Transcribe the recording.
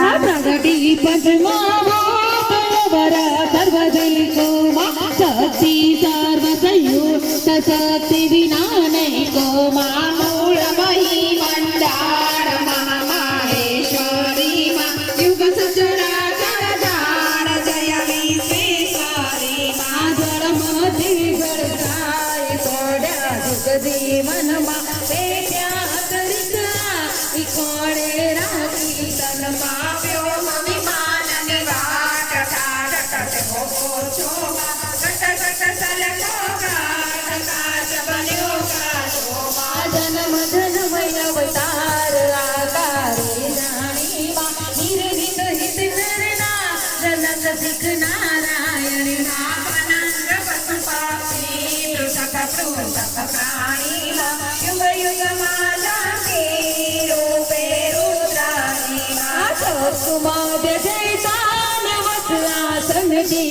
प्रगटी पद्मावर सर्वजैको शक्ति सर्वसंयुक्त शक्ति विनानैको मूलमयी मंडार महामाहेश्वरी युग सचराचर जान जय विश्वेश्वरी जड़मती गड़ाय सोड्या जुग जीवन पेट्या हतरिका इकोड़े राखी तन पाव्यो विमान निवाट ठाडक भोगो शोभा घट घट सलको काट बन्यो का शोभा जन्म जन्मय अवतार आकारे जानी निर्विघ्न हित करना जनक सिख नारायण नापनंद पशु पक्षी सख सख प्राणी युग युग माला के रूपे रुद्राणी कुमार जैसा नवस आसन जी